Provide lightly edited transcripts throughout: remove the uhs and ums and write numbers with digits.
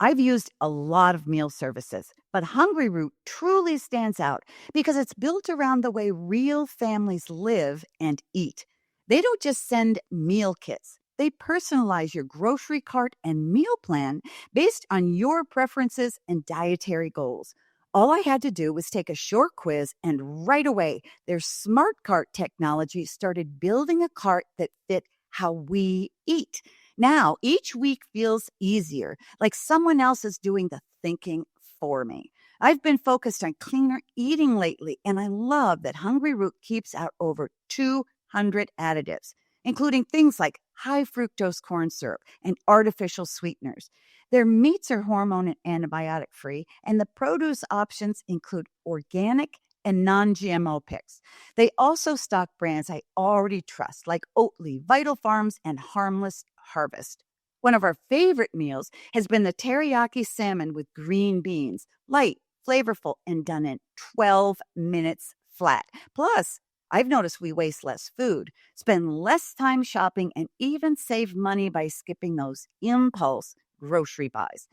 I've used a lot of meal services, but Hungry Root truly stands out because it's built around the way real families live and eat. They don't just send meal kits. They personalize your grocery cart and meal plan based on your preferences and dietary goals. All I had to do was take a short quiz, and right away, their smart cart technology started building a cart that fit how we eat. Now, each week feels easier, like someone else is doing the thinking for me. I've been focused on cleaner eating lately, and I love that Hungry Root keeps out over 200 additives, including things like high fructose corn syrup and artificial sweeteners. Their meats are hormone and antibiotic free, and the produce options include organic and non-GMO picks. They also stock brands I already trust, like Oatly, Vital Farms, and Harmless Harvest. One of our favorite meals has been the teriyaki salmon with green beans, light, flavorful, and done in 12 minutes flat. Plus, I've noticed we waste less food, spend less time shopping, and even save money by skipping those impulse grocery buys.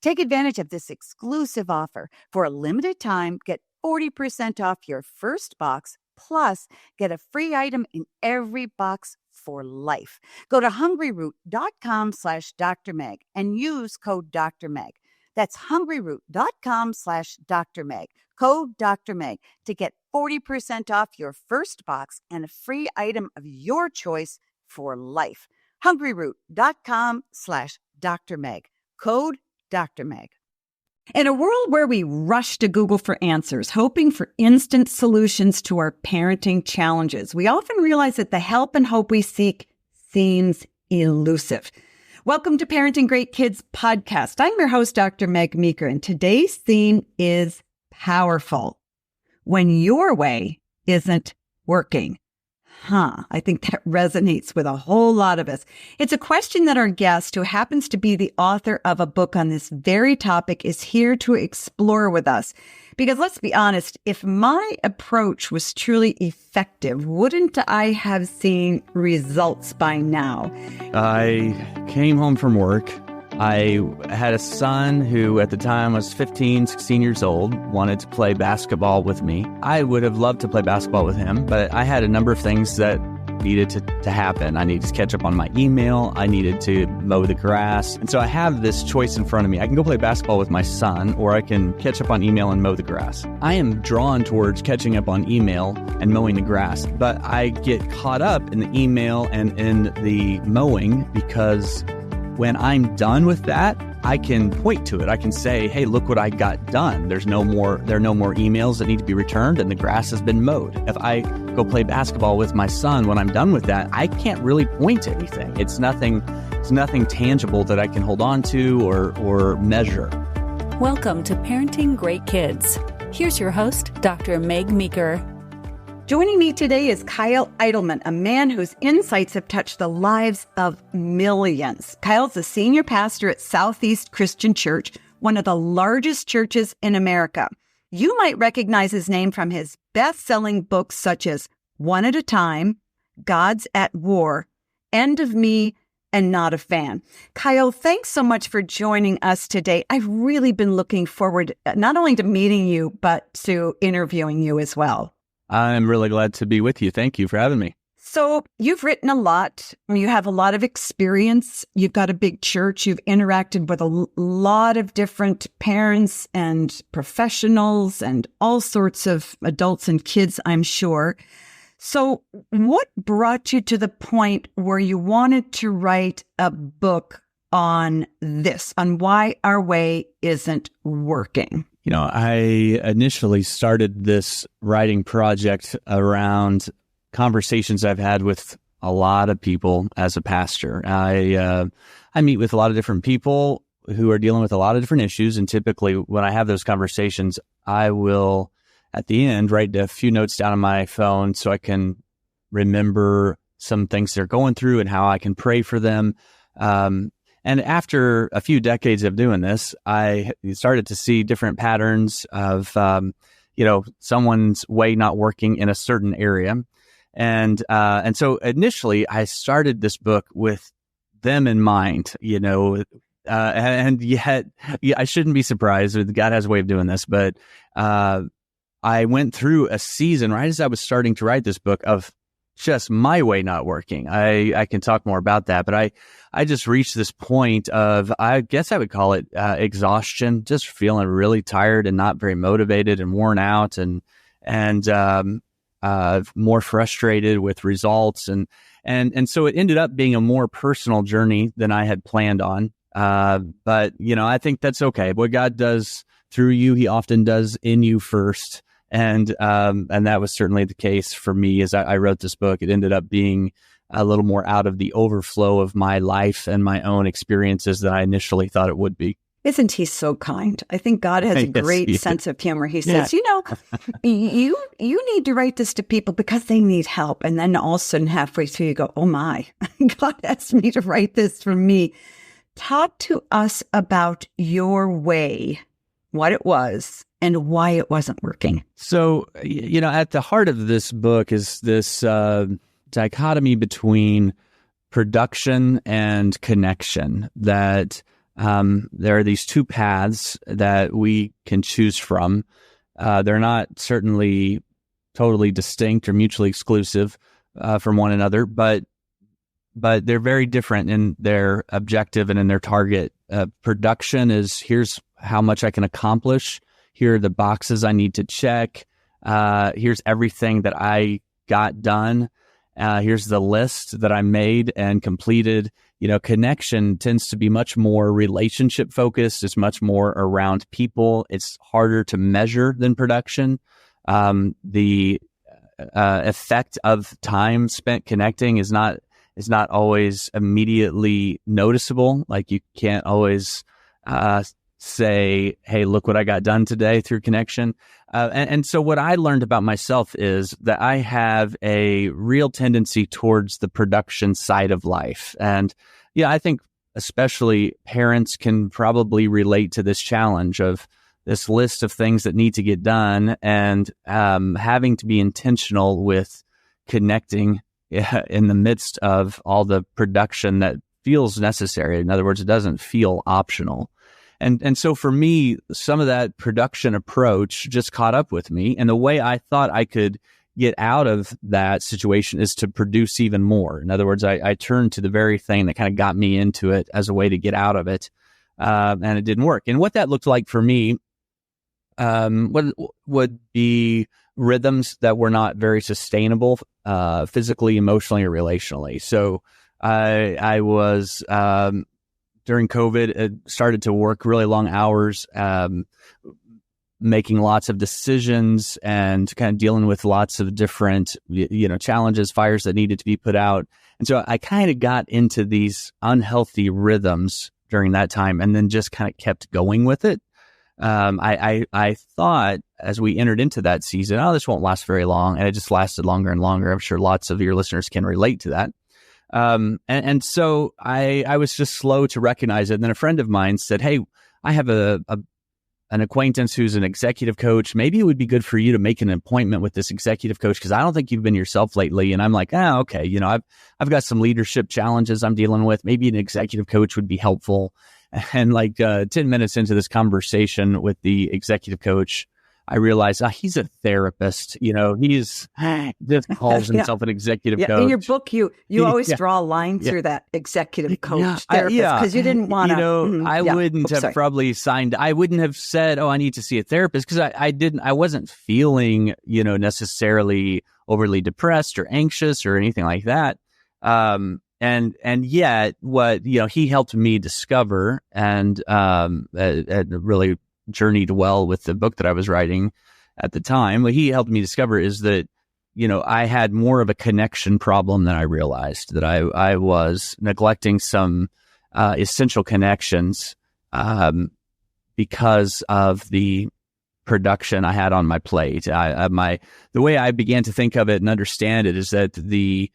Take advantage of this exclusive offer. For a limited time, get 40% off your first box, plus get a free item in every box for life. Go to hungryroot.com/Dr. Meg and use code Dr. Meg. That's hungryroot.com/Dr. Meg, code Dr. Meg, to get 40% off your first box and a free item of your choice for life. hungryroot.com/Dr. Meg, code Dr. Meg. In a world where we rush to Google for answers, hoping for instant solutions to our parenting challenges, we often realize that the help and hope we seek seems elusive. Welcome to Parenting Great Kids podcast. I'm your host, Dr. Meg Meeker, and today's theme is powerful. When your way isn't working. I think that resonates with a whole lot of us. It's a question that our guest, who happens to be the author of a book on this very topic, is here to explore with us. Because let's be honest, if my approach was truly effective, wouldn't I have seen results by now? I came home from work. I had a son who at the time was 15, 16 years old, wanted to play basketball with me. I would have loved to play basketball with him, but I had a number of things that needed to happen. I needed to catch up on my email. I needed to mow the grass. And so I have this choice in front of me. I can go play basketball with my son, or I can catch up on email and mow the grass. I am drawn towards catching up on email and mowing the grass, but I get caught up in the email and in the mowing because when I'm done with that, I can point to it. I can say, hey, look what I got done. There are no more emails that need to be returned, and the grass has been mowed. If I go play basketball with my son, when I'm done with that, I can't really point to anything. It's nothing tangible that I can hold on to or measure. Welcome to Parenting Great Kids. Here's your host, Dr. Meg Meeker. Joining me today is Kyle Eidelman, a man whose insights have touched the lives of millions. Kyle's the senior pastor at Southeast Christian Church, one of the largest churches in America. You might recognize his name from his best-selling books such as One at a Time, God's at War, End of Me, and Not a Fan. Kyle, thanks so much for joining us today. I've really been looking forward not only to meeting you, but to interviewing you as well. I'm really glad to be with you. Thank you for having me. So you've written a lot. You have a lot of experience. You've got a big church. You've interacted with a lot of different parents and professionals and all sorts of adults and kids, I'm sure. So what brought you to the point where you wanted to write a book on this, on why our way isn't working? You know, I initially started this writing project around conversations I've had with a lot of people as a pastor. I meet with a lot of different people who are dealing with a lot of different issues. And typically when I have those conversations, I will, at the end, write a few notes down on my phone so I can remember some things they're going through and how I can pray for them. And after a few decades of doing this, I started to see different patterns of, someone's way not working in a certain area. And so initially I started this book with them in mind. You know, and yet, I shouldn't be surprised. God has a way of doing this, but I went through a season right as I was starting to write this book of just my way not working. I can talk more about that, but I just reached this point of, I guess I would call it exhaustion, just feeling really tired and not very motivated and worn out and more frustrated with results. And so it ended up being a more personal journey than I had planned on. But, I think that's okay. What God does through you, he often does in you first. And that was certainly the case for me as I wrote this book. It ended up being a little more out of the overflow of my life and my own experiences than I initially thought it would be. Isn't he so kind? I think God has a great sense of humor. He says, you need to write this to people because they need help. And then all of a sudden, halfway through, you go, oh my, God asked me to write this for me. Talk to us about your way, what it was, and why it wasn't working. So, at the heart of this book is this dichotomy between production and connection, that there are these two paths that we can choose from. They're not certainly totally distinct or mutually exclusive from one another, but they're very different in their objective and in their target. Production is, here's how much I can accomplish. Here are the boxes I need to check. Here's everything that I got done. Here's the list that I made and completed. Connection tends to be much more relationship focused. It's much more around people. It's harder to measure than production. The effect of time spent connecting is not always immediately noticeable. Like, you can't always say, hey, look what I got done today through connection. And so what I learned about myself is that I have a real tendency towards the production side of life. And I think especially parents can probably relate to this challenge of this list of things that need to get done and having to be intentional with connecting in the midst of all the production that feels necessary. In other words, it doesn't feel optional. And so for me, some of that production approach just caught up with me. And the way I thought I could get out of that situation is to produce even more. In other words, I turned to the very thing that kind of got me into it as a way to get out of it. And it didn't work. And what that looked like for me would be rhythms that were not very sustainable physically, emotionally, or relationally. So I was... during COVID, it started to work really long hours, making lots of decisions and kind of dealing with lots of different, challenges, fires that needed to be put out. And so I kind of got into these unhealthy rhythms during that time and then just kind of kept going with it. I thought as we entered into that season, this won't last very long. And it just lasted longer and longer. I'm sure lots of your listeners can relate to that. And so I was just slow to recognize it. And then a friend of mine said, hey, I have an acquaintance who's an executive coach. Maybe it would be good for you to make an appointment with this executive coach, because I don't think you've been yourself lately. And I'm like, okay. I've got some leadership challenges I'm dealing with. Maybe an executive coach would be helpful. And 10 minutes into this conversation with the executive coach, I realized he's a therapist. He's just calls himself an executive coach. In your book, you always draw a line through that executive coach therapist, because you didn't want to. I wouldn't have probably signed. I wouldn't have said, I need to see a therapist, because I wasn't feeling, necessarily overly depressed or anxious or anything like that. And yet what, he helped me discover and really journeyed well with the book that I was writing at the time. What he helped me discover is that, I had more of a connection problem than I realized, that I was neglecting some essential connections because of the production I had on my plate. The way I began to think of it and understand it is that the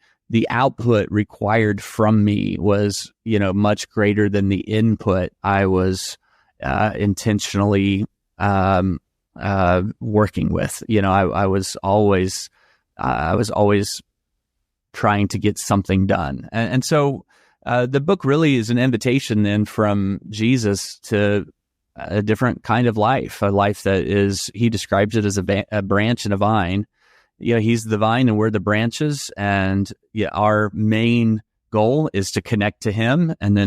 output required from me was, much greater than the input I was intentionally working with. I was always trying to get something done. And so The book really is an invitation then from Jesus to a different kind of life, a life that is, he describes it as a branch and a vine. He's the vine and we're the branches. And our main goal is to connect to him and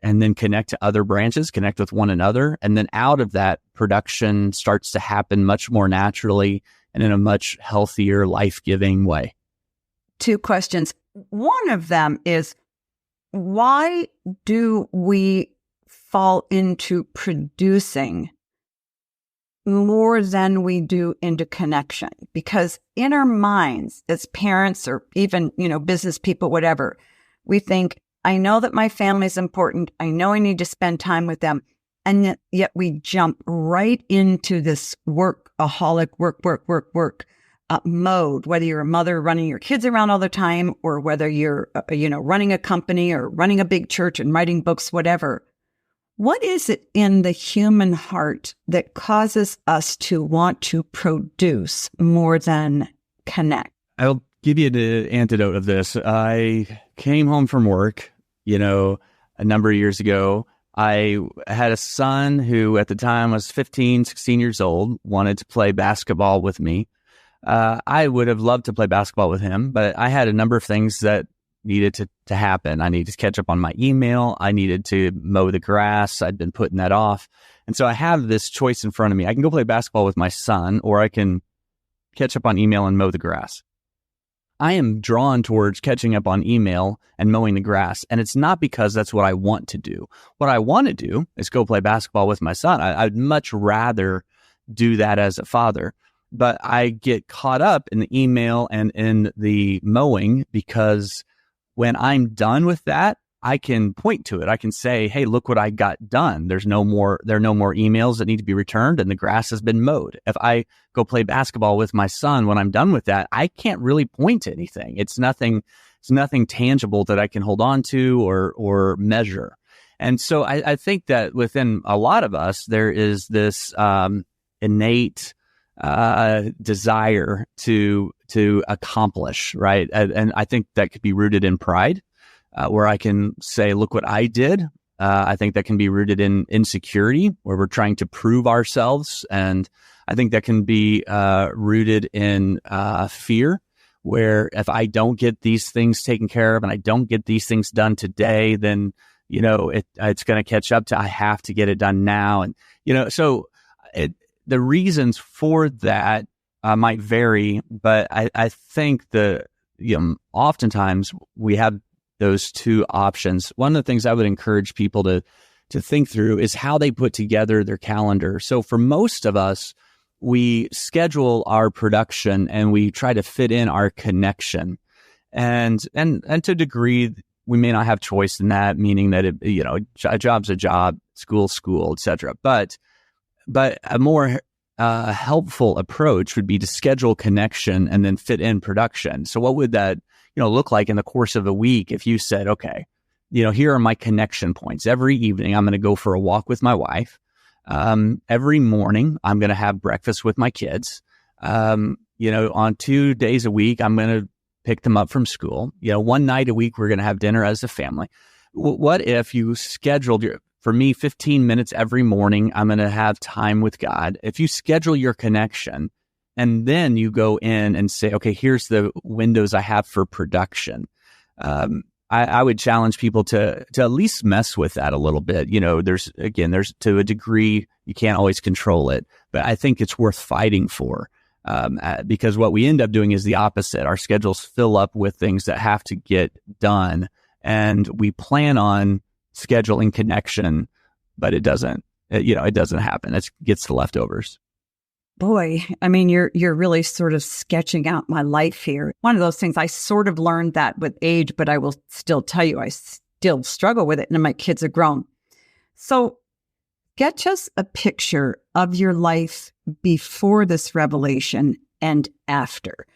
then connect to other branches, connect with one another. And then out of that, production starts to happen much more naturally and in a much healthier, life-giving way. 2 questions. One of them is, why do we fall into producing more than we do into connection? Because in our minds as parents or even, business people, whatever, we think, I know that my family is important. I know I need to spend time with them. And yet we jump right into this workaholic, work mode, whether you're a mother running your kids around all the time, or whether you're, running a company or running a big church and writing books, whatever. What is it in the human heart that causes us to want to produce more than connect? I'll give you the antidote of this. I came home from work, a number of years ago. I had a son who at the time was 15, 16 years old, wanted to play basketball with me. I would have loved to play basketball with him, but I had a number of things that needed to happen. I needed to catch up on my email. I needed to mow the grass. I'd been putting that off. And so I have this choice in front of me. I can go play basketball with my son, or I can catch up on email and mow the grass. I am drawn towards catching up on email and mowing the grass. And it's not because that's what I want to do. What I want to do is go play basketball with my son. I'd much rather do that as a father. But I get caught up in the email and in the mowing because when I'm done with that, I can point to it. I can say, hey, look what I got done. There are no more emails that need to be returned and the grass has been mowed. If I go play basketball with my son, when I'm done with that, I can't really point to anything. It's nothing tangible that I can hold on to or measure. And so I think that within a lot of us, there is this innate desire to accomplish, right? And I think that could be rooted in pride. Where I can say, look what I did. I think that can be rooted in insecurity, where we're trying to prove ourselves. And I think that can be rooted in fear, where if I don't get these things taken care of and I don't get these things done today, then, it's going to catch up to, I have to get it done now. And, the reasons for that might vary, but I think oftentimes we have those 2 options. One of the things I would encourage people to think through is how they put together their calendar. So for most of us, we schedule our production and we try to fit in our connection. And to a degree, we may not have choice in that, meaning that a job's a job, school's school, etc. But a more helpful approach would be to schedule connection and then fit in production. So what would that look like in the course of a week if you said, okay, here are my connection points. Every evening, I'm going to go for a walk with my wife. Every morning, I'm going to have breakfast with my kids. On 2 days a week, I'm going to pick them up from school. One night a week, we're going to have dinner as a family. What if you scheduled for me, 15 minutes every morning, I'm going to have time with God. If you schedule your connection, and then you go in and say, okay, here's the windows I have for production. I would challenge people to at least mess with that a little bit. There's to a degree, you can't always control it, but I think it's worth fighting for because what we end up doing is the opposite. Our schedules fill up with things that have to get done, and we plan on scheduling connection, but it doesn't happen. It gets the leftovers. Boy, I mean, you're really sort of sketching out my life here. One of those things, I sort of learned that with age, but I will still tell you, I still struggle with it, and my kids are grown. So sketch us a picture of your life before this revelation and after.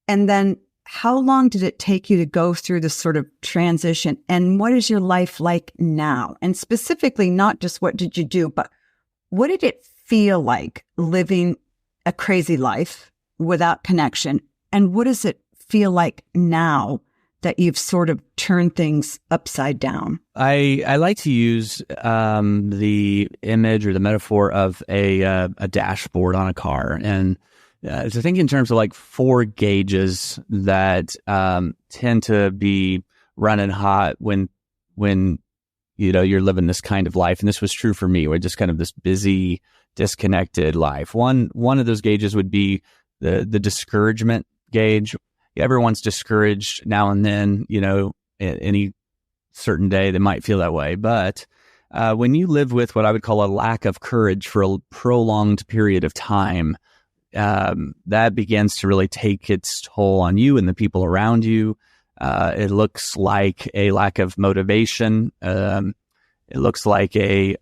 And then how long did it take you to go through this sort of transition? And what is your life like now? And specifically, not just what did you do, but what did it feel like living a crazy life without connection? And what does it feel like now that you've sort of turned things upside down? I like to use the image or the metaphor of a dashboard on a car, and to think in terms of like 4 gauges that tend to be running hot when you're living this kind of life. And this was true for me. We're just kind of this busy, disconnected life. One of those gauges would be the discouragement gauge. Everyone's discouraged now and then, any certain day they might feel that way. But when you live with what I would call a lack of courage for a prolonged period of time, that begins to really take its toll on you and the people around you. It looks like a lack of motivation. It looks like a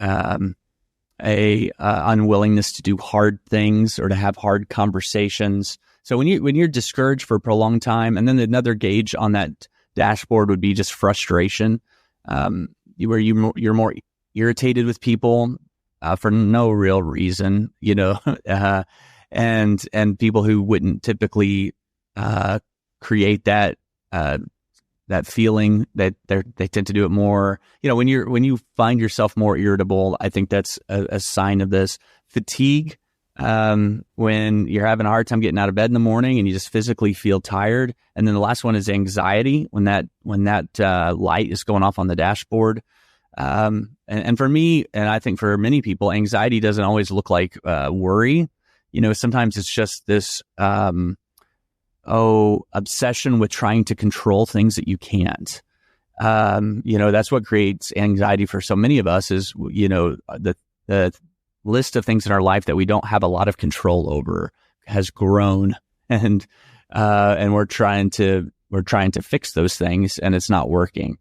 unwillingness to do hard things or to have hard conversations. So when you're discouraged for a prolonged time, and then another gauge on that dashboard would be just frustration, where you're more irritated with people for no real reason, and people who wouldn't typically create that feeling, that they tend to do it more. When you find yourself more irritable, I think that's a sign of this. Fatigue, when you're having a hard time getting out of bed in the morning and you just physically feel tired. And then the last one is anxiety, when that light is going off on the dashboard. And for me, and I think for many people, anxiety doesn't always look like worry. Sometimes it's just this obsession with trying to control things that you can't. That's what creates anxiety for so many of us, is the list of things in our life that we don't have a lot of control over has grown, and we're trying to fix those things, and it's not working.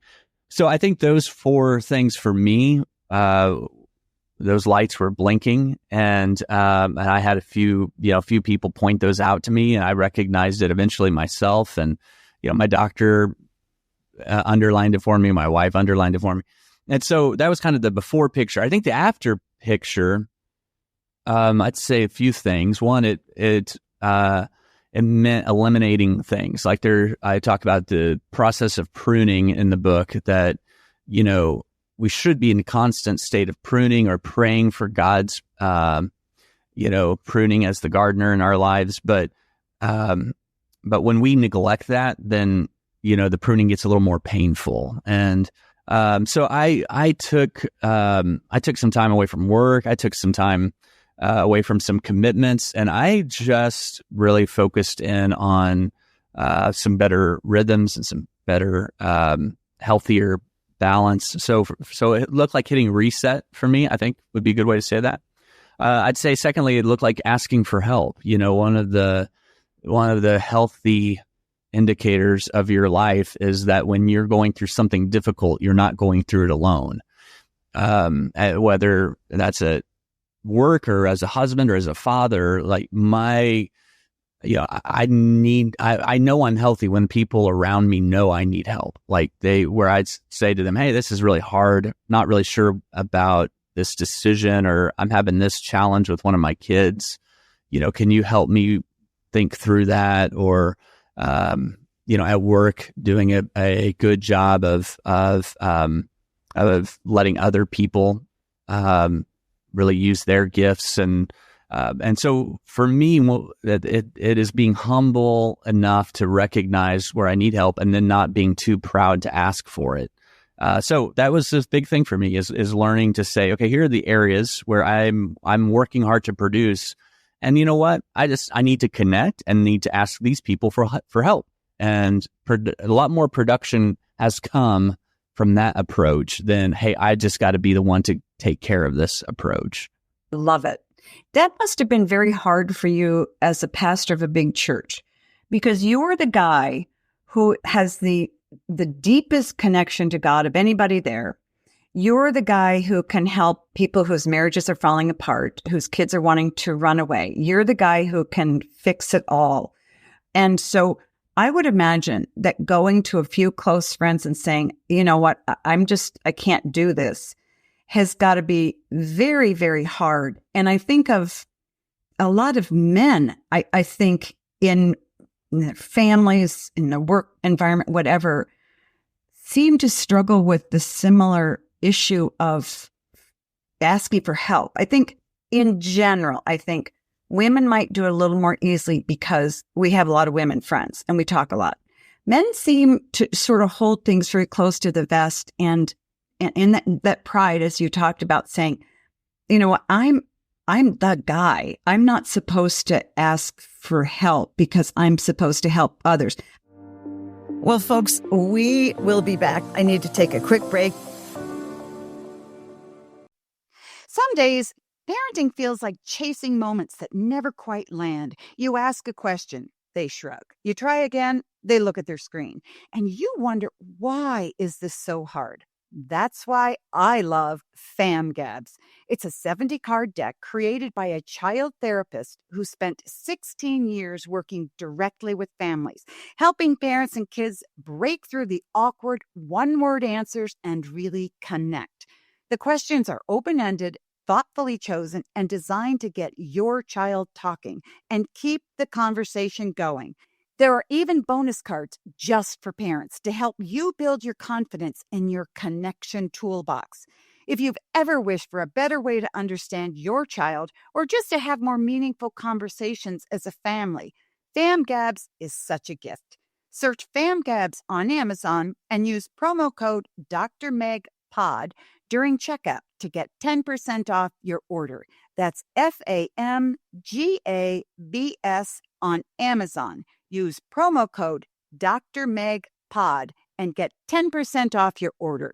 So I think those 4 things for me, those lights were blinking, and I had a few people point those out to me, and I recognized it eventually myself. And my doctor underlined it for me, my wife underlined it for me, and so that was kind of the before picture. I think the after picture, I'd say a few things. One, it meant eliminating things. Like I talk about the process of pruning in the book, that we should be in a constant state of pruning, or praying for God's, pruning as the gardener in our lives. But when we neglect that, then, the pruning gets a little more painful. And so I took some time away from work. I took some time away from some commitments, and I just really focused in on some better rhythms and some better, healthier balance. So it looked like hitting reset for me, I think would be a good way to say that. I'd say secondly, it looked like asking for help. One of the healthy indicators of your life is that when you're going through something difficult, you're not going through it alone. Whether that's at work or as a husband or as a father, like I know I'm healthy when people around me know I need help. Like where I'd say to them, hey, this is really hard, not really sure about this decision, or I'm having this challenge with one of my kids. Can you help me think through that? Or, at work, doing a good job of letting other people, really use their gifts. And so for me, it is being humble enough to recognize where I need help, and then not being too proud to ask for it. So that was this big thing for me, is learning to say, okay, here are the areas where I'm working hard to produce. And you know what? I need to connect and need to ask these people for help. And a lot more production has come from that approach than, hey, I just got to be the one to take care of this approach. Love it. That must have been very hard for you as a pastor of a big church, because you are the guy who has the deepest connection to God of anybody there. You're the guy who can help people whose marriages are falling apart, whose kids are wanting to run away. You're the guy who can fix it all. And so I would imagine that going to a few close friends and saying, you know what, I can't do this, has got to be very, very hard. And I think of a lot of men, I think in their families, in the work environment, whatever, seem to struggle with the similar issue of asking for help. I think in general, women might do it a little more easily because we have a lot of women friends and we talk a lot. Men seem to sort of hold things very close to the vest and that pride, as you talked about, saying, you know what, I'm the guy. I'm not supposed to ask for help because I'm supposed to help others. Well, folks, we will be back. I need to take a quick break. Some days, parenting feels like chasing moments that never quite land. You ask a question, they shrug. You try again, they look at their screen. And you wonder, why is this so hard? That's why I love FamGabs. It's a 70-card deck created by a child therapist who spent 16 years working directly with families, helping parents and kids break through the awkward one-word answers and really connect. The questions are open-ended, thoughtfully chosen, and designed to get your child talking and keep the conversation going. There are even bonus cards just for parents to help you build your confidence in your connection toolbox. If you've ever wished for a better way to understand your child or just to have more meaningful conversations as a family, FamGabs is such a gift. Search FamGabs on Amazon and use promo code DrMegPod during checkout to get 10% off your order. That's FamGabs on Amazon. Use promo code DrMegPod and get 10% off your order.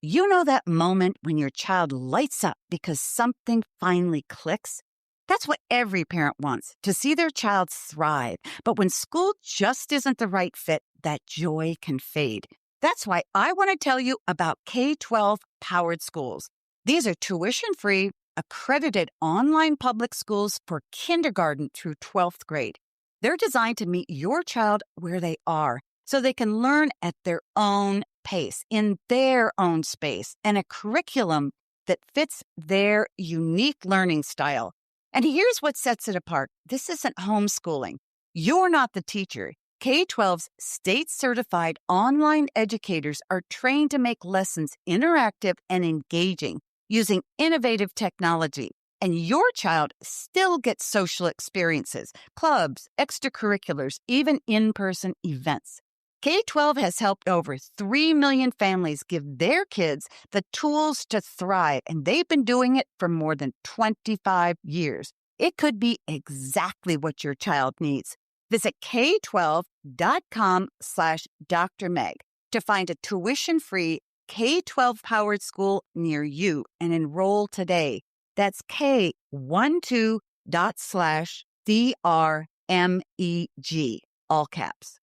You know that moment when your child lights up because something finally clicks? That's what every parent wants, to see their child thrive. But when school just isn't the right fit, that joy can fade. That's why I want to tell you about K-12 powered schools. These are tuition-free, accredited online public schools for kindergarten through 12th grade. They're designed to meet your child where they are so they can learn at their own pace, in their own space, and a curriculum that fits their unique learning style. And here's what sets it apart. This isn't homeschooling. You're not the teacher. K-12's state-certified online educators are trained to make lessons interactive and engaging using innovative technology. And your child still gets social experiences, clubs, extracurriculars, even in-person events. K-12 has helped over 3 million families give their kids the tools to thrive, and they've been doing it for more than 25 years. It could be exactly what your child needs. Visit k12.com/drmeg to find a tuition-free K-12 powered school near you and enroll today. That's k12./drmeg, all caps.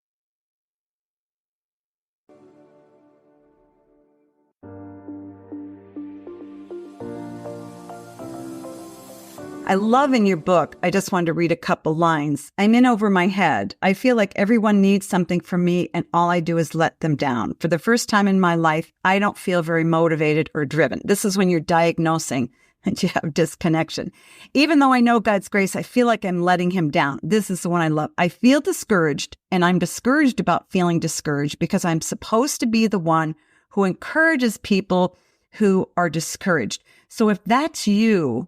I love in your book, I just wanted to read a couple lines. I'm in over my head. I feel like everyone needs something from me and all I do is let them down. For the first time in my life, I don't feel very motivated or driven. This is when you're diagnosing and you have disconnection. Even though I know God's grace, I feel like I'm letting him down. This is the one I love. I feel discouraged, and I'm discouraged about feeling discouraged because I'm supposed to be the one who encourages people who are discouraged. So if that's you,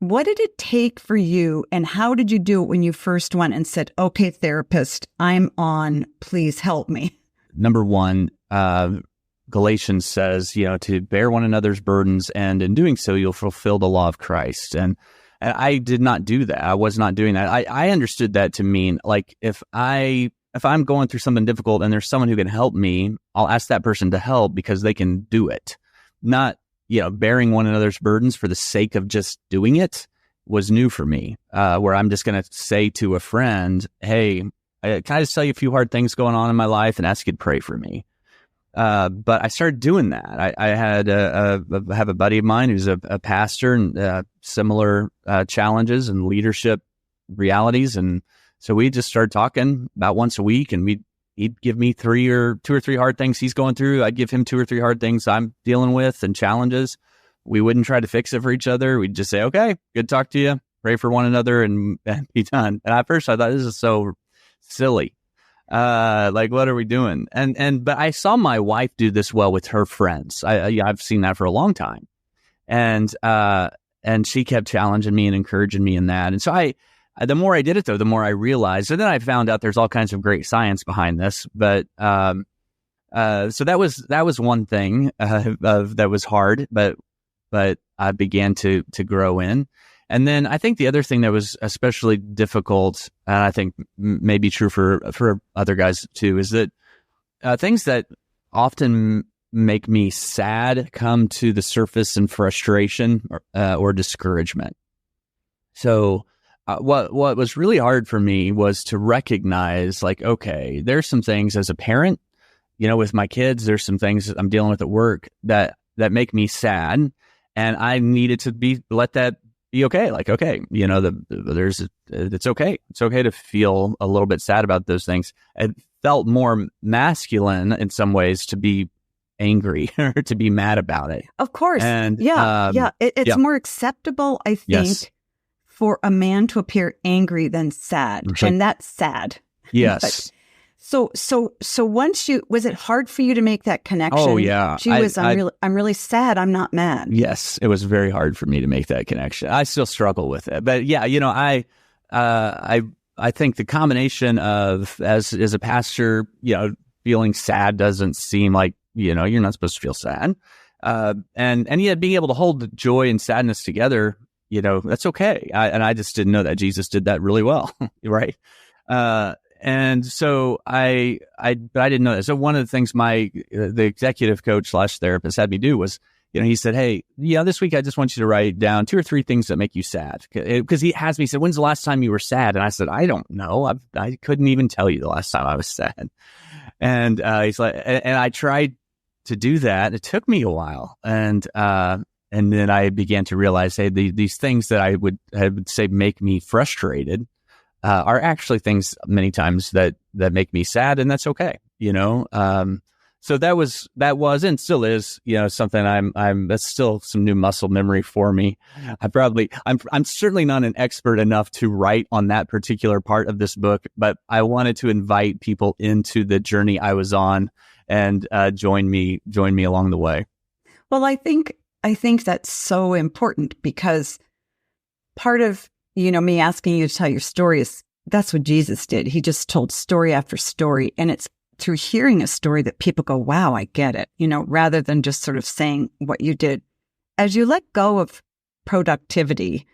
what did it take for you, and how did you do it when you first went and said, okay, therapist, I'm on, please help me? Number one, Galatians says, to bear one another's burdens, and in doing so, you'll fulfill the law of Christ. And I did not do that. I was not doing that. I understood that to mean, like, if I'm going through something difficult and there's someone who can help me, I'll ask that person to help because they can do it. Not, bearing one another's burdens for the sake of just doing it was new for me, where I'm just going to say to a friend, hey, can I just tell you a few hard things going on in my life and ask you to pray for me? But I started doing that. I have a buddy of mine who's a pastor and similar challenges and leadership realities. And so we just started talking about once a week, and he'd give me two or three hard things he's going through. I'd give him 2 or 3 hard things I'm dealing with and challenges. We wouldn't try to fix it for each other. We'd just say, okay, good to talk to you. pray for one another and be done. And at first I thought, this is so silly. Like, what are we doing? But I saw my wife do this well with her friends. I've seen that for a long time. And she kept challenging me and encouraging me in that. And so the more I did it, though, the more I realized. And then I found out there's all kinds of great science behind this. But so that was one thing that was hard, but I began to grow in. And then I think the other thing that was especially difficult, and I think maybe true for other guys too, is that things that often make me sad come to the surface in frustration or discouragement. So what was really hard for me was to recognize, like, okay, there's some things as a parent, with my kids, there's some things that I'm dealing with at work that make me sad, and I needed to let that be okay. Like, okay, it's okay. It's okay to feel a little bit sad about those things. It felt more masculine in some ways to be angry or to be mad about it. Of course. And it's more acceptable, I think, yes, for a man to appear angry than sad. Right. And that's sad. Yes. So once was it hard for you to make that connection? Oh yeah. I'm really sad. I'm not mad. Yes. It was very hard for me to make that connection. I still struggle with it, but yeah, I think the combination of, as a pastor, feeling sad doesn't seem like, you're not supposed to feel sad. And yet being able to hold the joy and sadness together, that's okay. I just didn't know that Jesus did that really well. Right. And so but I didn't know that. So one of the things the executive coach / therapist had me do was, he said, hey, this week I just want you to write down 2 or 3 things that make you sad. Because he said, when's the last time you were sad? And I said, I don't know. I couldn't even tell you the last time I was sad. And he's like, and I tried to do that. It took me a while. And then I began to realize, hey, these things that I would say make me frustrated are actually things many times that make me sad, and that's okay. So that was and still is, something that's still some new muscle memory for me. I'm certainly not an expert enough to write on that particular part of this book, but I wanted to invite people into the journey I was on and join me along the way. Well, I think that's so important, because part of, me asking you to tell your story that's what Jesus did. He just told story after story. And it's through hearing a story that people go, wow, I get it, rather than just sort of saying what you did. As you let go of productivity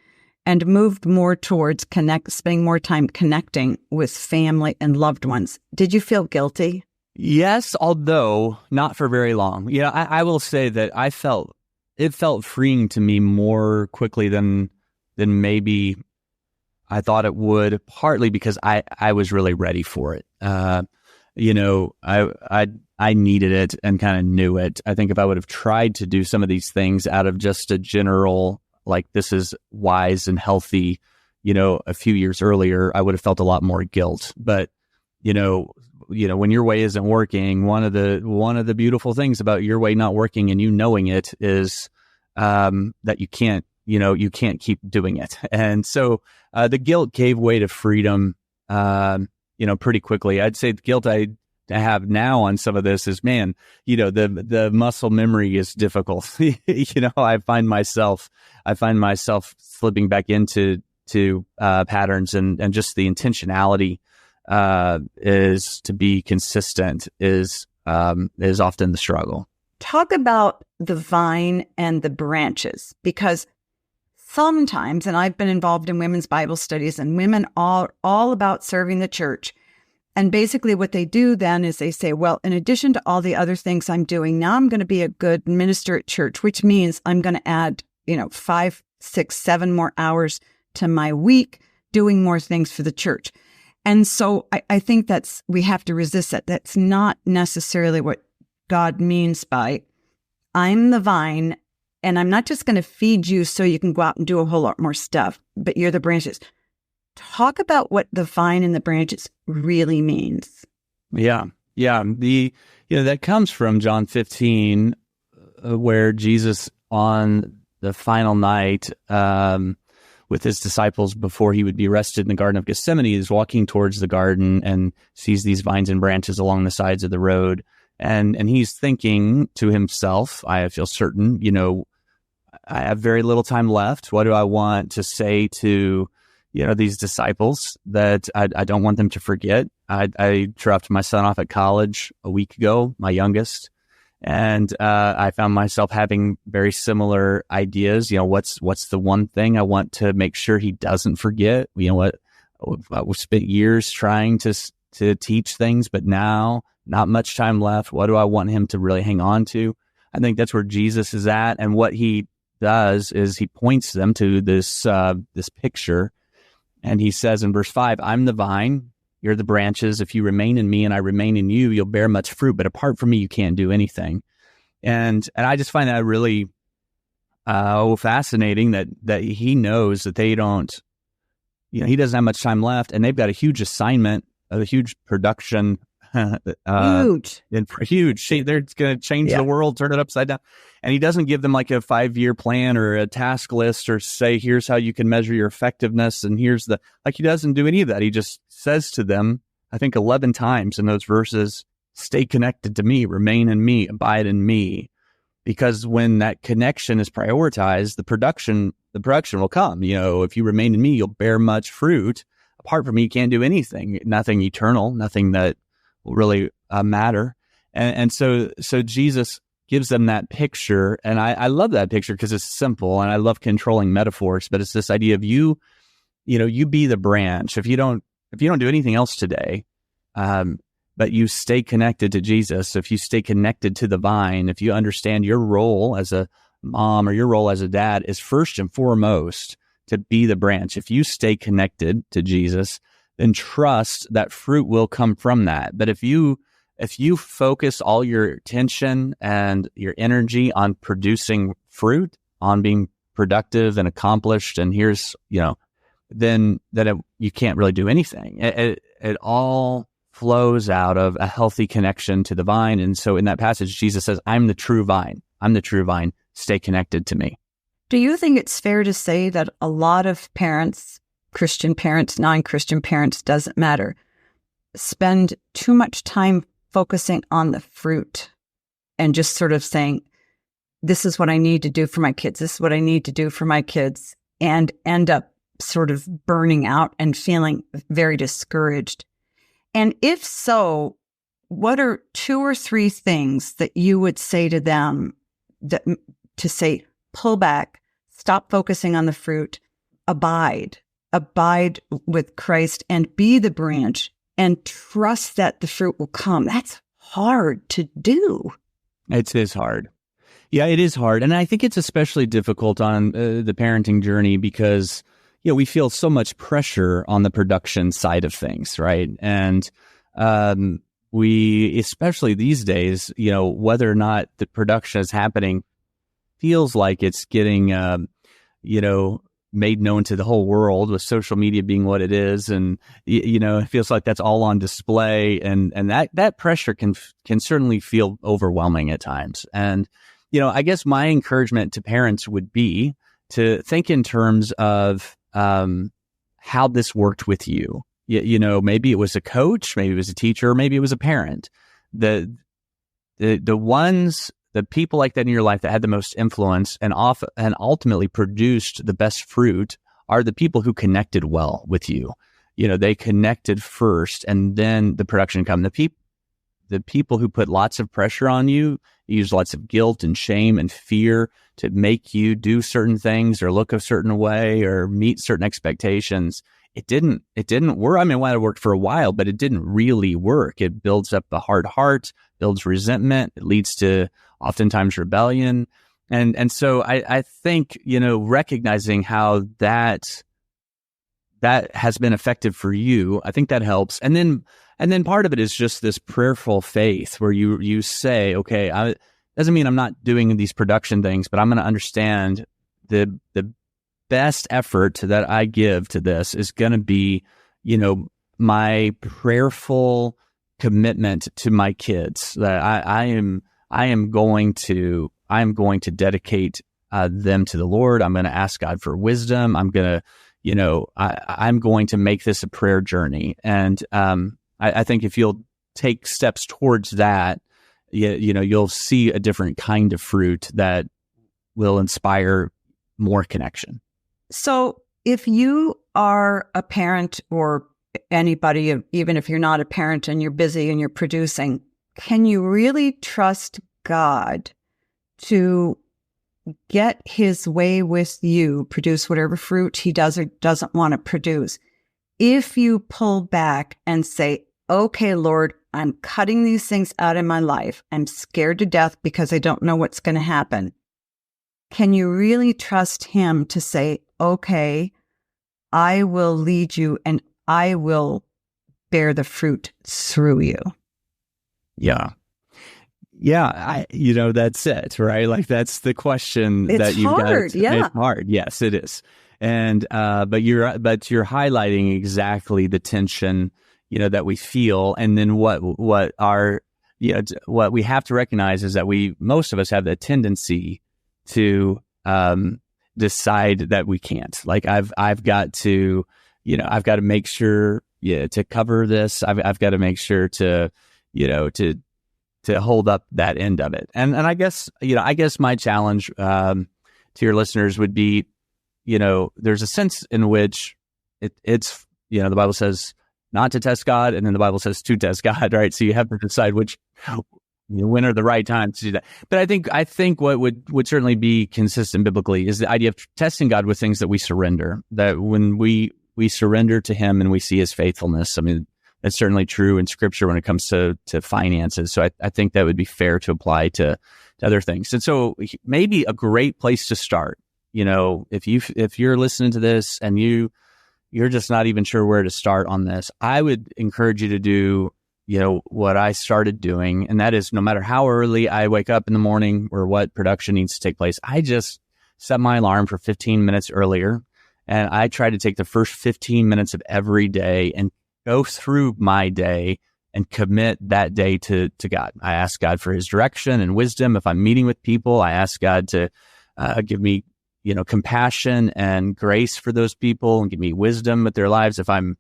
and moved more towards spending more time connecting with family and loved ones, did you feel guilty? Yes, although not for very long. I will say that it felt freeing to me more quickly than maybe I thought it would, partly because I was really ready for it. I needed it and kind of knew it. I think if I would have tried to do some of these things out of just a general, like, this is wise and healthy, a few years earlier, I would have felt a lot more guilt. But, when your way isn't working, one of the beautiful things about your way not working and you knowing it is that you can't keep doing it. And so the guilt gave way to freedom, pretty quickly. I'd say the guilt I have now on some of this is, man, the muscle memory is difficult. I find myself slipping back into patterns, and just the intentionality is to be consistent is often the struggle. Talk about the vine and the branches, because sometimes, and I've been involved in women's Bible studies, and women are all about serving the church. And basically what they do then is they say, well, in addition to all the other things I'm doing, now I'm going to be a good minister at church, which means I'm going to add, 5, 6, 7 more hours to my week doing more things for the church. And so I think we have to resist that. That's not necessarily what God means by, I'm the vine, and I'm not just going to feed you so you can go out and do a whole lot more stuff, but you're the branches. Talk about what the vine and the branches really means. Yeah. That comes from John 15, where Jesus on the final night with his disciples before he would be arrested in the Garden of Gethsemane. He's walking towards the garden and sees these vines and branches along the sides of the road. And he's thinking to himself, I feel certain, I have very little time left. What do I want to say to, these disciples that I don't want them to forget? I dropped my son off at college a week ago, my youngest. And I found myself having very similar ideas. What's the one thing I want to make sure he doesn't forget? We spent years trying to teach things, but now not much time left. What do I want him to really hang on to? I think that's where Jesus is at. And what he does is he points them to this picture. And he says in verse 5, I'm the vine, you're the branches. If you remain in me and I remain in you, you'll bear much fruit. But apart from me, you can't do anything. And I just find that really fascinating that he knows that they don't, he doesn't have much time left. And they've got a huge assignment, a huge production. Huge. They're going to change the world, turn it upside down. And he doesn't give them like a 5-year plan or a task list or say, here's how you can measure your effectiveness. And he doesn't do any of that. He just says to them, I think 11 times in those verses, stay connected to me, remain in me, abide in me. Because when that connection is prioritized, the production will come. If you remain in me, you'll bear much fruit. Apart from me, you can't do anything, nothing eternal, nothing that will really matter. And so Jesus gives them that picture. And I love that picture because it's simple, and I love controlling metaphors, but it's this idea of you be the branch. If you don't do anything else today, but you stay connected to Jesus, if you stay connected to the vine, if you understand your role as a mom or your role as a dad is first and foremost to be the branch. If you stay connected to Jesus, then trust that fruit will come from that. But if you focus all your attention and your energy on producing fruit, on being productive and accomplished, and then you can't really do anything. It all flows out of a healthy connection to the vine. And so in that passage, Jesus says, I'm the true vine. I'm the true vine. Stay connected to me. Do you think it's fair to say that a lot of parents, Christian parents, non-Christian parents, doesn't matter, spend too much time focusing on the fruit and just sort of saying, this is what I need to do for my kids, this is what I need to do for my kids, and end up sort of burning out and feeling very discouraged? And if so, what are 2 or 3 things that you would say to them to say, pull back, stop focusing on the fruit, abide with Christ and be the branch and trust that the fruit will come? That's hard to do. It is hard. Yeah, it is hard. And I think it's especially difficult on the parenting journey because, we feel so much pressure on the production side of things, right? And we, especially these days, whether or not the production is happening, feels like it's getting, made known to the whole world, with social media being what it is. And, it feels like that's all on display. And that pressure can certainly feel overwhelming at times. And, I guess my encouragement to parents would be to think in terms of how this worked with you. Maybe it was a coach, maybe it was a teacher, maybe it was a parent. The people like that in your life that had the most influence and ultimately produced the best fruit are the people who connected well with you. They connected first, and then the production come. The people who put lots of pressure on you, use lots of guilt and shame and fear to make you do certain things or look a certain way or meet certain expectations. It didn't work. I mean, it might have worked for a while, but it didn't really work. It builds up a hard heart, builds resentment. It leads to oftentimes rebellion. And so I think, recognizing how that has been effective for you, I think that helps. And then part of it is just this prayerful faith where you say, okay, doesn't mean I'm not doing these production things, but I'm going to understand the best effort that I give to this is going to be, my prayerful commitment to my kids, that I am going to dedicate them to the Lord. I'm going to ask God for wisdom. I'm going to, I'm going to make this a prayer journey. And I think if you'll take steps towards that, you'll see a different kind of fruit that will inspire more connection. So if you are a parent or anybody, even if you're not a parent and you're busy and you're producing, can you really trust God to get his way with you, produce whatever fruit he does or doesn't want to produce, if you pull back and say, okay, Lord, I'm cutting these things out of my life. I'm scared to death because I don't know what's going to happen. Can you really trust him to say, okay, I will lead you and I will bear the fruit through you? Yeah. Yeah. That's it, right? Like that's the question that you've got. Yeah. It's hard. Yes, it is. And, but you're highlighting exactly the tension, that we feel. And then what we have to recognize is that most of us have the tendency to, decide that we can't. Like I've got to make sure, to cover this. I've got to make sure to hold up that end of it. And I guess my challenge, to your listeners would be, there's a sense in which it's, the Bible says not to test God, and then the Bible says to test God, right? So you have to decide when are the right times to do that. But I think what would certainly be consistent biblically is the idea of testing God with things that we surrender, that when we surrender to him and we see his faithfulness. I mean, that's certainly true in scripture when it comes to finances. So I think that would be fair to apply to other things. And so maybe a great place to start, if you're listening to this and you're just not even sure where to start on this, I would encourage you to do, what I started doing. And that is, no matter how early I wake up in the morning or what production needs to take place, I just set my alarm for 15 minutes earlier. And I try to take the first 15 minutes of every day and go through my day and commit that day to God. I ask God for his direction and wisdom. If I'm meeting with people, I ask God to give me, compassion and grace for those people and give me wisdom with their lives. If I'm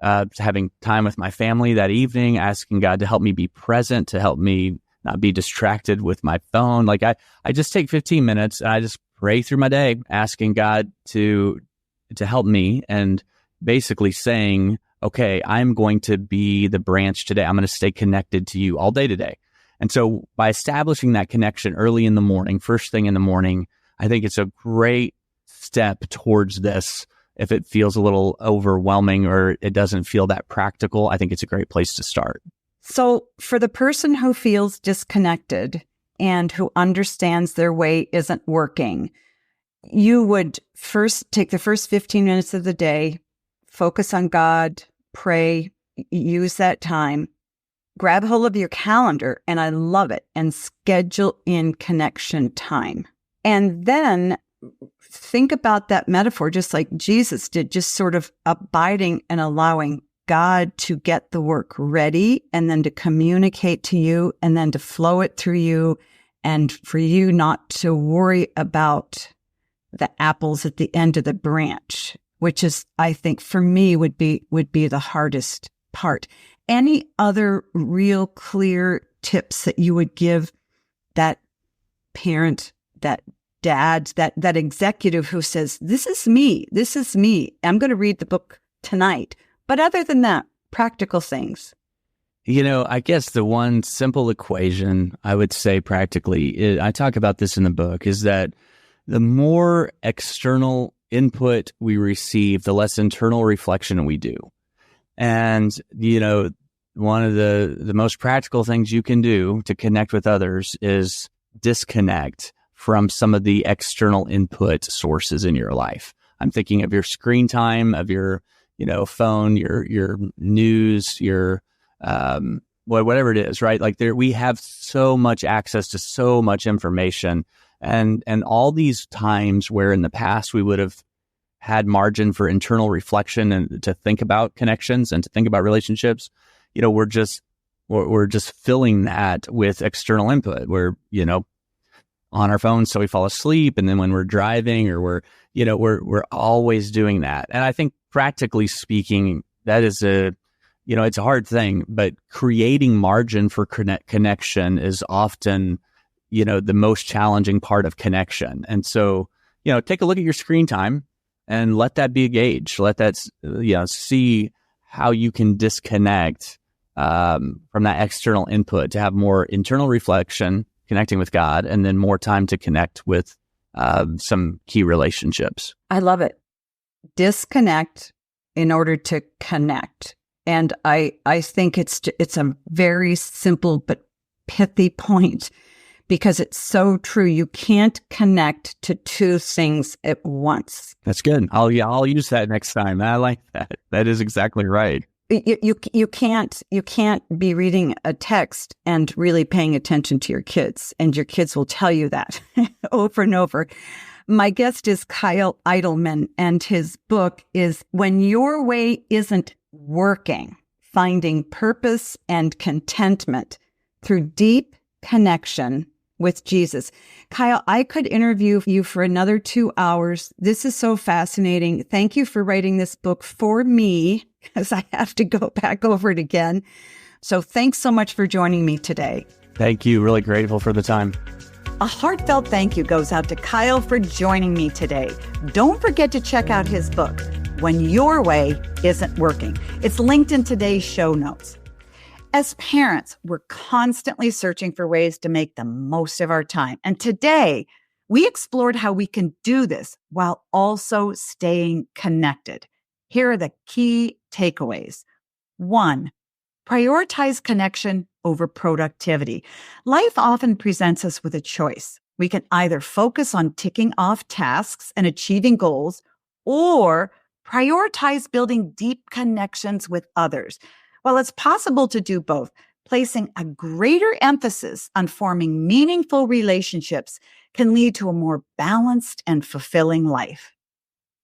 having time with my family that evening, asking God to help me be present, to help me not be distracted with my phone. Like I just take 15 minutes and I just pray through my day, asking God to help me and basically saying, okay, I'm going to be the branch today. I'm going to stay connected to you all day today. And so by establishing that connection early in the morning, first thing in the morning, I think it's a great step towards this. If it feels a little overwhelming or it doesn't feel that practical, I think it's a great place to start. So for the person who feels disconnected and who understands their way isn't working, you would first take the first 15 minutes of the day, focus on God, pray, use that time, grab hold of your calendar, and I love it, and schedule in connection time. And then think about that metaphor, just like Jesus did, just sort of abiding and allowing God to get the work ready and then to communicate to you and then to flow it through you, and for you not to worry about the apples at the end of the branch, which is, I think, for me would be the hardest part. Any other real clear tips that you would give that parent, that dad, that executive who says, this is me, I'm going to read the book tonight. But other than that, practical things. I guess the one simple equation I would say practically, I talk about this in the book, is that the more external input we receive, the less internal reflection we do. And, one of the most practical things you can do to connect with others is disconnect from some of the external input sources in your life. I'm thinking of your screen time, of your, phone, your news, your, whatever it is, right? Like we have so much access to so much information, and all these times where in the past we would have had margin for internal reflection and to think about connections and to think about relationships, we're just filling that with external input. We're, on our phones so we fall asleep. And then when we're driving or we're always doing that. And I think practically speaking, that is it's a hard thing, but creating margin for connection is often, the most challenging part of connection. And so, take a look at your screen time and let that be a gauge. Let that, see how you can disconnect from that external input to have more internal reflection, connecting with God, and then more time to connect with some key relationships. I love it. Disconnect in order to connect. And I think it's a very simple but pithy point, because it's so true. You can't connect to two things at once. That's good. I'll use that next time. I like that. That is exactly right. You can't be reading a text and really paying attention to your kids, and your kids will tell you that over and over. My guest is Kyle Eidelman, and his book is When Your Way Isn't Working: Finding Purpose and Contentment Through Deep Connection with Jesus. Kyle, I could interview you for another 2 hours. This is so fascinating. Thank you for writing this book for me, because I have to go back over it again. So thanks so much for joining me today. Thank you. Really grateful for the time. A heartfelt thank you goes out to Kyle for joining me today. Don't forget to check out his book, When Your Way Isn't Working. It's linked in today's show notes. As parents, we're constantly searching for ways to make the most of our time. And today, we explored how we can do this while also staying connected. Here are the key takeaways. 1, prioritize connection over productivity. Life often presents us with a choice. We can either focus on ticking off tasks and achieving goals, or prioritize building deep connections with others. Well, it's possible to do both. Placing a greater emphasis on forming meaningful relationships can lead to a more balanced and fulfilling life.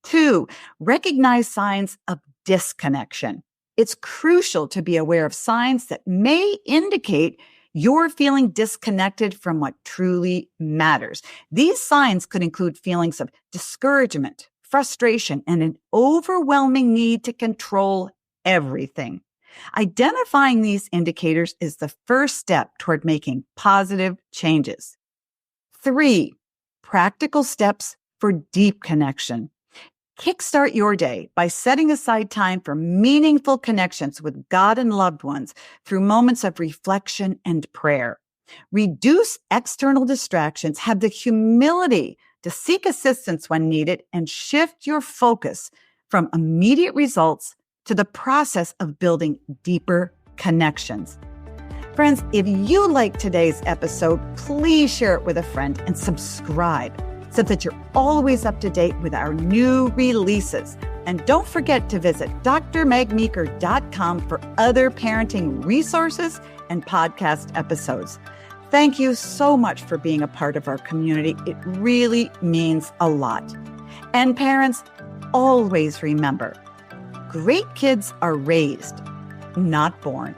2, recognize signs of disconnection. It's crucial to be aware of signs that may indicate you're feeling disconnected from what truly matters. These signs could include feelings of discouragement, frustration, and an overwhelming need to control everything. Identifying these indicators is the first step toward making positive changes. 3, practical steps for deep connection. Kickstart your day by setting aside time for meaningful connections with God and loved ones through moments of reflection and prayer. Reduce external distractions, have the humility to seek assistance when needed, and shift your focus from immediate results to the process of building deeper connections. Friends, if you like today's episode, please share it with a friend and subscribe so that you're always up to date with our new releases. And don't forget to visit drmegmeeker.com for other parenting resources and podcast episodes. Thank you so much for being a part of our community. It really means a lot. And parents, always remember, great kids are raised, not born.